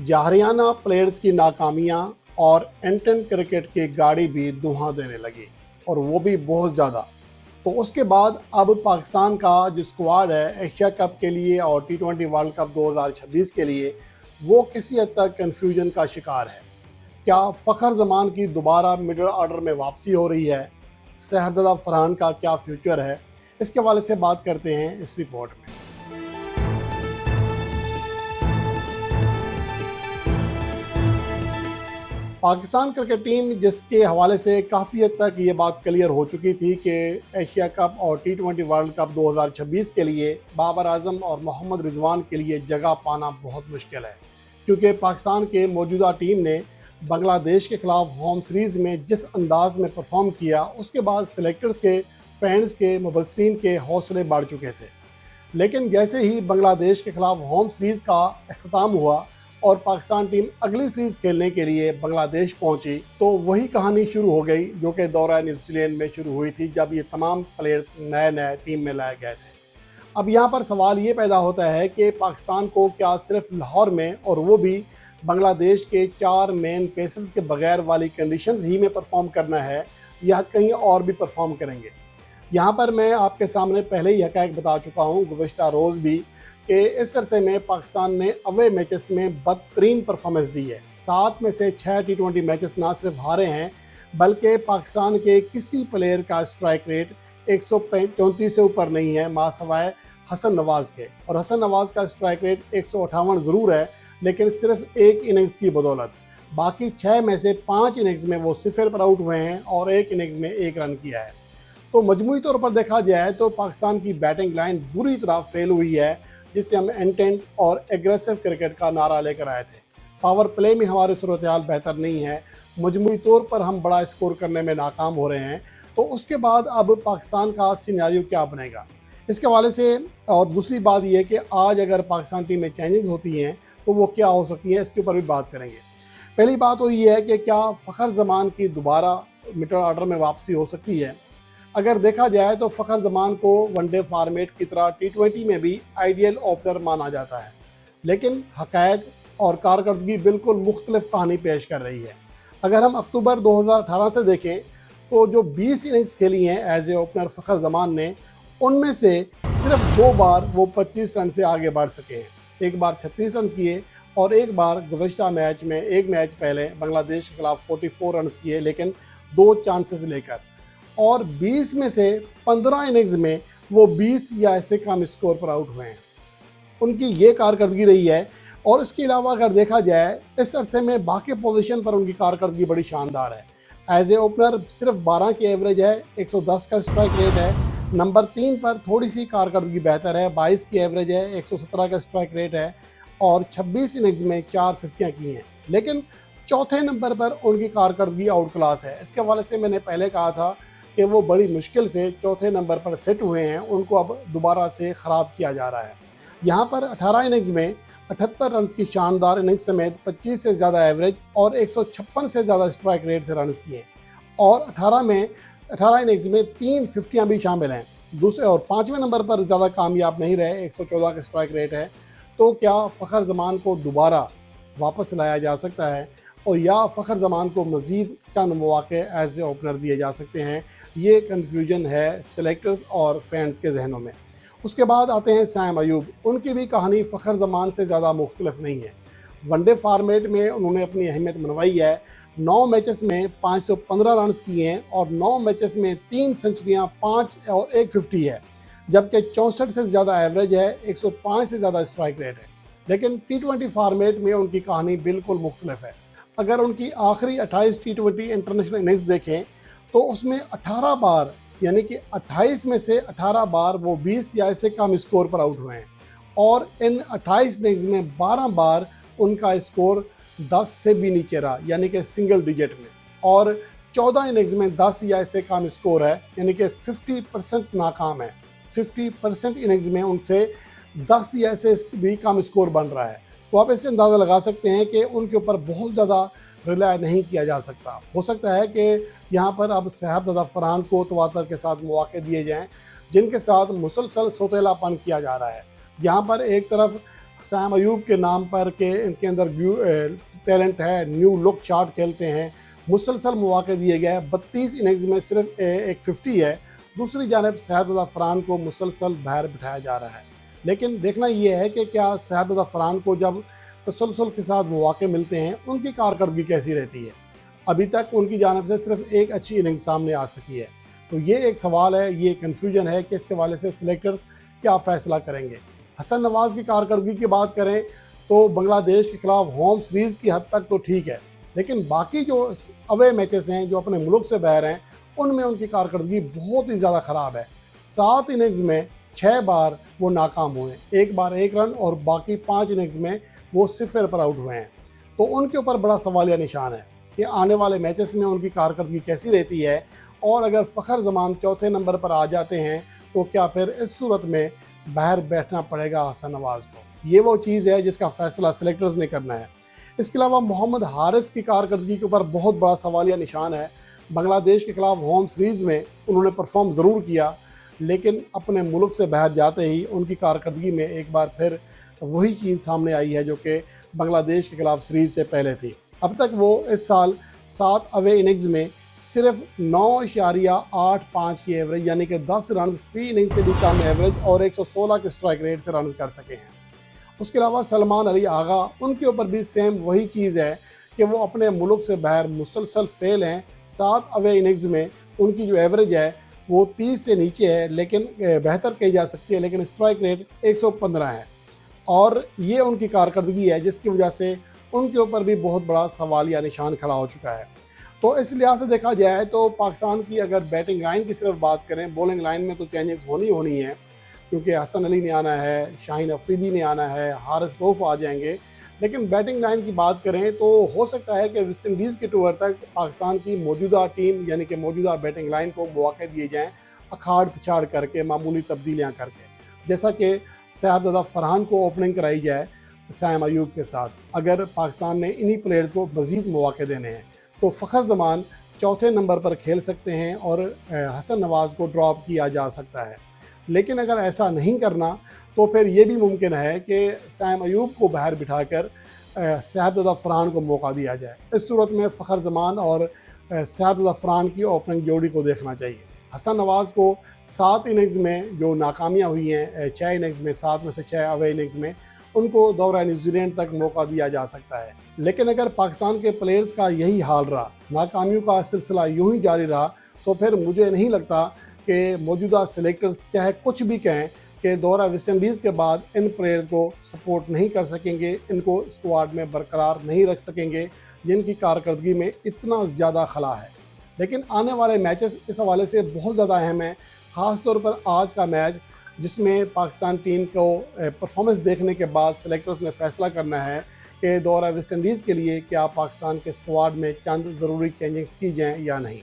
जाहरियाना players की नाकामियां और एंटन cricket की गाड़ी भी धुआं देने लगी, और वो भी बहुत ज़्यादा। तो उसके बाद अब पाकिस्तान का जो स्क्वाड है एशिया कप के लिए और T20 वर्ल्ड कप 2026 के लिए, वो किसी हद तक कन्फ्यूजन का शिकार है। क्या फ़खर जमान की दोबारा मिडल ऑर्डर में वापसी हो रही है? शहजादा फरहान का क्या फ्यूचर है? इसके हवाले से बात करते हैं इस रिपोर्ट में। पाकिस्तान क्रिकेट टीम जिसके हवाले से काफ़ी हद तक ये बात क्लियर हो चुकी थी कि एशिया कप और T20 वर्ल्ड कप 2026 के लिए बाबर आजम और मोहम्मद रिजवान के लिए जगह पाना बहुत मुश्किल है, क्योंकि पाकिस्तान के मौजूदा टीम ने बांग्लादेश के खिलाफ होम सीरीज़ में जिस अंदाज में परफॉर्म किया, उसके बाद सेलेक्टर्स के, फैंस के, मुबस्सिरीन के हौसले बढ़ चुके थे। लेकिन जैसे ही बांग्लादेश के खिलाफ होम सीरीज़ का अख्ताम हुआ और पाकिस्तान टीम अगली सीरीज़ खेलने के लिए बांग्लादेश पहुंची, तो वही कहानी शुरू हो गई जो कि दौरा न्यूजीलैंड में शुरू हुई थी, जब ये तमाम प्लेयर्स नए नए टीम में लाए गए थे। अब यहाँ पर सवाल ये पैदा होता है कि पाकिस्तान को क्या सिर्फ लाहौर में, और वो भी बांग्लादेश के 4 मेन पेसर्स के बगैर वाली कंडीशंस ही में परफॉर्म करना है, या कहीं और भी परफॉर्म करेंगे? यहाँ पर मैं आपके सामने पहले ही हक़ाइक़ बता चुका हूँ गुज़श्ता रोज़ भी, कि इस अरसे में पाकिस्तान ने अवे मैचेस में बदतरीन परफॉर्मेंस दी है। 7 में से 6 T20 मैचेस ना सिर्फ हारे हैं, बल्कि पाकिस्तान के किसी प्लेयर का स्ट्राइक रेट 134 से ऊपर नहीं है, मासवाए हसन नवाज़ के। और हसन नवाज़ का स्ट्राइक रेट 158 ज़रूर है, लेकिन सिर्फ एक इनिंग्स की बदौलत। बाकी 6 में से 5 इनिंग्स में वो 0 पर आउट हुए हैं और एक इनिंग्स में 1 रन किया है। तो मजमूई तौर पर देखा जाए तो पाकिस्तान की बैटिंग लाइन बुरी तरह फेल हुई है, जिससे हम इंटेंट और एग्रेसिव क्रिकेट का नारा लेकर आए थे। पावर प्ले में हमारी सूरत हाल बेहतर नहीं है, मजमूई तौर पर हम बड़ा स्कोर करने में नाकाम हो रहे हैं। तो उसके बाद अब पाकिस्तान का सिनेरियो क्या बनेगा, इसके हवाले से, और दूसरी बात यह कि आज अगर पाकिस्तान टीम में चेंजिंग होती हैं तो वो क्या हो सकती है, इसके ऊपर भी बात करेंगे। पहली बात तो ये है कि क्या फ़खर जमान की दोबारा मिडल ऑर्डर में वापसी हो सकती है? अगर देखा जाए तो फ़खर जमान को वनडे फॉर्मेट की तरह T20 में भी आइडियल ओपनर माना जाता है, लेकिन हक़ाइक़ और कारकर्दगी बिल्कुल मुख्तलिफ कहानी पेश कर रही है। अगर हम अक्टूबर 2018 से देखें तो जो 20 इनिंग्स खेली हैं as a opener Fakhar Zaman ने, उनमें से सिर्फ 2 बार वो 25 रन से आगे बढ़ सके हैं। एक बार 36 रन किए और एक बार गुज़श्ता मैच में, एक मैच पहले बांग्लादेश के खिलाफ 44 रन किए, लेकिन 2 चांसेस लेकर। और 20 में से 15 इनिंग्स में वो 20 या ऐसे कम स्कोर पर आउट हुए हैं। उनकी ये कारकर्दगी रही है। और इसके अलावा अगर देखा जाए इस अरसे में बाकी पोजीशन पर उनकी कारकर्दगी बड़ी शानदार है। एज ए ओपनर सिर्फ 12 की एवरेज है, 110 का स्ट्राइक रेट है। नंबर 3 पर थोड़ी सी कारकर्दगी बेहतर है, 22 की एवरेज है, 117 का स्ट्राइक रेट है और 26 इनिंग्स में 4 फिफ्टियाँ की हैं। लेकिन चौथे नंबर पर उनकी कारकर्दगी आउट क्लास है। इसके हवाले से मैंने पहले कहा था कि वो बड़ी मुश्किल से चौथे नंबर पर सेट हुए हैं, उनको अब दोबारा से ख़राब किया जा रहा है। यहाँ पर 18 इनिंग्स में 78 रन की शानदार इनिंग्स समेत 25 से ज़्यादा एवरेज और 156 से ज़्यादा स्ट्राइक रेट से रन किए, और 18 इनिंग्स में 3 फिफ्टियाँ भी शामिल हैं। दूसरे और 5वें नंबर पर ज़्यादा कामयाब नहीं रहे, 114 का स्ट्राइक रेट है। तो क्या फ़खर जमान को दोबारा वापस लाया जा सकता है, और या फ़खर जमान को मज़ीद चंद मौक़े एज ए ओपनर दिए जा सकते हैं? ये कन्फ्यूजन है सेलेक्टर्स और फैंस के जहनों में। उसके बाद आते हैं सैम अयूब। उनकी भी कहानी फ़खर जमान से ज़्यादा मुख्तलिफ नहीं है। वनडे फार्मेट में उन्होंने अपनी अहमियत मनवाई है। 9 मैचेस में 515 रन किए हैं और 9 मैचेस में 3 सेंचुरियाँ, 5 और 1 50 है, जबकि 64 से ज़्यादा एवरेज है, 105 से ज़्यादा स्ट्राइक रेट है। लेकिन T20 फार्मेट में उनकी कहानी बिल्कुल मुख्तलिफ है। अगर उनकी आखिरी 28 T20 इंटरनेशनल इनिंग्स देखें तो उसमें 18 बार, यानी कि 28 में से 18 बार वो 20 या इससे कम स्कोर पर आउट हुए हैं, और इन 28 इनिंग्स में 12 बार उनका स्कोर 10 से भी नीचे रहा, यानी कि सिंगल डिजिट में, और 14 इनिंग्स में 10 या इससे कम स्कोर है, यानी कि 50% नाकाम है। 50% इनिंग्स में उनसे 10 या इससे भी कम स्कोर बन रहा है। तो आप इससे अंदाज़ा लगा सकते हैं कि उनके ऊपर बहुत ज़्यादा रिलाय नहीं किया जा सकता। हो सकता है कि यहाँ पर अब शहजादा फरहान को तवातर के साथ मौके दिए जाएं, जिनके साथ मुसलसल सौतेलापन किया जा रहा है। यहाँ पर एक तरफ सैम अयूब के नाम पर के इनके अंदर टैलेंट है, न्यू लुक शॉट खेलते हैं, मुसलसल मौके दिए गए हैं। 32 इनिंग्स में सिर्फ एक 50 है। दूसरी जानब शहजाद अफरान को मुसलसल बाहर बिठाया जा रहा है। लेकिन देखना यह है कि क्या शहजाद अफरान को जब तसलसल के साथ मौके मिलते हैं उनकी कारकर्दगी कैसी रहती है। अभी तक उनकी जानब से सिर्फ एक अच्छी इनिंग सामने आ सकी है। तो ये एक सवाल है, ये कन्फ्यूजन है कि इसके हवाले से सिलेक्टर्स क्या फ़ैसला करेंगे। हसन नवाज़ की कारकर्दगी की बात करें तो बांग्लादेश के खिलाफ होम सीरीज़ की हद तक तो ठीक है, लेकिन बाकी जो अवे मैचेस हैं जो अपने मुल्क से बाहर हैं उनमें उनकी कारकर्दगी बहुत ही ज़्यादा ख़राब है। 7 इनिंग्स में 6 बार वो नाकाम हुए, 1 बार 1 रन, और बाकी 5 इनिंग्स में वो 0 पर आउट हुए हैं। तो उनके ऊपर बड़ा सवालिया निशान है कि आने वाले मैचेस में उनकी कारकर्दगी कैसी रहती है, और अगर फ़खर जमान चौथे नंबर पर आ जाते हैं तो क्या फिर इस सूरत में बाहर बैठना पड़ेगा हसन नवाज़ को। ये वो चीज़ है जिसका फ़ैसला सिलेक्टर्स ने करना है। इसके अलावा मोहम्मद हारिस की कारकर्दगी के ऊपर बहुत बड़ा सवालिया निशान है। बांग्लादेश के खिलाफ होम सीरीज़ में उन्होंने परफॉर्म ज़रूर किया, लेकिन अपने मुल्क से बाहर जाते ही उनकी कारकर्दगी में एक बार फिर वही चीज़ सामने आई है जो कि बांग्लादेश के खिलाफ सीरीज़ से पहले थी। अब तक वो इस साल 7 अवे इनिंग्स में सिर्फ 9.85 की एवरेज, यानी कि 10 रन फी इनिंग से भी कम एवरेज, और 116 के स्ट्राइक रेट से रन कर सके हैं। उसके अलावा सलमान अली आगा, उनके ऊपर भी सेम वही चीज़ है कि वो अपने मुल्क से बाहर मुसलसल फेल हैं। 7 अवे इनिंग्स में उनकी जो एवरेज है वो 30 से नीचे है, लेकिन बेहतर कही जा सकती है, लेकिन स्ट्राइक रेट 115 है। और ये उनकी कारकर्दगी है जिसकी वजह से उनके ऊपर भी बहुत बड़ा सवालिया निशान खड़ा हो चुका है। तो इस लिहाज से देखा जाए तो पाकिस्तान की अगर बैटिंग लाइन की सिर्फ बात करें, बॉलिंग लाइन में तो चेंजेस होनी है, क्योंकि हसन अली ने आना है, शाहीन अफरीदी ने आना है, हारिस रऊफ आ जाएंगे। लेकिन बैटिंग लाइन की बात करें तो हो सकता है कि वेस्ट इंडीज़ के टूर तक पाकिस्तान की मौजूदा टीम यानी कि मौजूदा बैटिंग लाइन को मौके दिए जाएँ, अखाड़ पिछाड़ करके, मामूली तब्दीलियाँ करके, जैसा कि शहजाद फरहान को ओपनिंग कराई जाए सैम अयूब के साथ। अगर पाकिस्तान ने इन्हीं प्लेयर्स को मज़ीद मौके देने हैं तो फ़खर ज़मान चौथे नंबर पर खेल सकते हैं और हसन नवाज़ को ड्रॉप किया जा सकता है। लेकिन अगर ऐसा नहीं करना तो फिर ये भी मुमकिन है कि सैम अयूब को बाहर बिठाकर शहजाद फरहान को मौका दिया जाए। इस सूरत में फ़खर ज़मान और शहजाद फरहान की ओपनिंग जोड़ी को देखना चाहिए। हसन नवाज़ को 7 इनिंग्स में जो नाकामियाँ हुई हैं, 6 इनिंग्स में, 7 में से 6 अवे इनिंग्स में, उनको दौरा न्यूजीलैंड तक मौका दिया जा सकता है। लेकिन अगर पाकिस्तान के प्लेयर्स का यही हाल रहा, नाकामियों का सिलसिला यूं ही जारी रहा, तो फिर मुझे नहीं लगता कि मौजूदा सिलेक्टर्स चाहे कुछ भी कहें कि दौरा वेस्ट इंडीज़ के बाद इन प्लेयर्स को सपोर्ट नहीं कर सकेंगे, इनको स्क्वाड में बरकरार नहीं रख सकेंगे जिनकी कारकर्दगी में इतना ज़्यादा खला है। लेकिन आने वाले मैचेस इस हवाले से बहुत ज़्यादा अहम है, ख़ास तौर पर आज का मैच जिसमें पाकिस्तान टीम को परफॉर्मेंस देखने के बाद सिलेक्टर्स ने फ़ैसला करना है कि दौरा वेस्ट इंडीज़ के लिए क्या पाकिस्तान के स्क्वाड में चंद ज़रूरी चेंजेस की जाएँ या नहीं।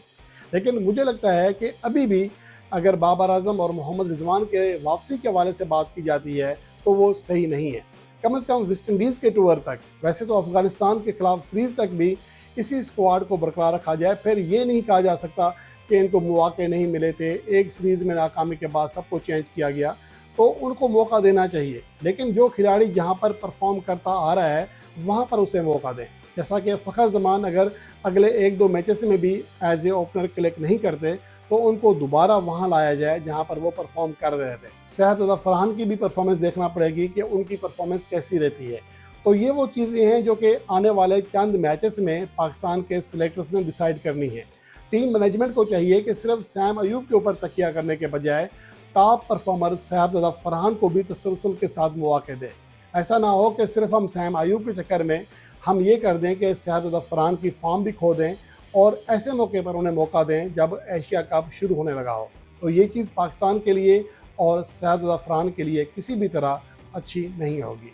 लेकिन मुझे लगता है कि अभी भी अगर बाबर आजम और मोहम्मद रिजवान के वापसी के हवाले से बात की जाती है तो वो सही नहीं है। कम से कम वेस्ट इंडीज़ के टूर तक, वैसे तो अफ़गानिस्तान के ख़िलाफ़ सीरीज़ तक भी इसी स्क्वाड को बरकरार रखा जाए। फिर ये नहीं कहा जा सकता कि इनको मौके नहीं मिले थे, एक सीरीज़ में नाकामी के बाद सबको चेंज किया गया, तो उनको मौका देना चाहिए। लेकिन जो खिलाड़ी जहाँ पर परफॉर्म करता आ रहा है वहाँ पर उसे मौका दें। जैसा कि फ़खर ज़मान अगर अगले 1-2 मैचेस में भी एज ए ओपनर क्लिक नहीं करते तो उनको दोबारा वहाँ लाया जाए जहाँ पर वो परफॉर्म कर रहे थे। शहजाद फरहान की भी परफॉर्मेंस देखना पड़ेगी कि उनकी परफॉर्मेंस कैसी रहती है। तो ये वो चीज़ें हैं जो कि आने वाले चंद मैचेस में पाकिस्तान के सिलेक्टर्स ने डिसाइड करनी है। टीम मैनेजमेंट को चाहिए कि सिर्फ सैम अयूब के ऊपर तकिया करने के बजाय टॉप परफॉर्मर शहजाद फरहान को भी तसलसल के साथ मौके दें। ऐसा ना हो कि सिर्फ हम सैम अयूब के चक्कर में हम ये कर दें कि शहजाद फरहान की फॉर्म भी खो दें और ऐसे मौके पर उन्हें मौका दें जब एशिया कप शुरू होने लगा हो। तो ये चीज़ पाकिस्तान के लिए और शहजाद फरहान के लिए किसी भी तरह अच्छी नहीं होगी।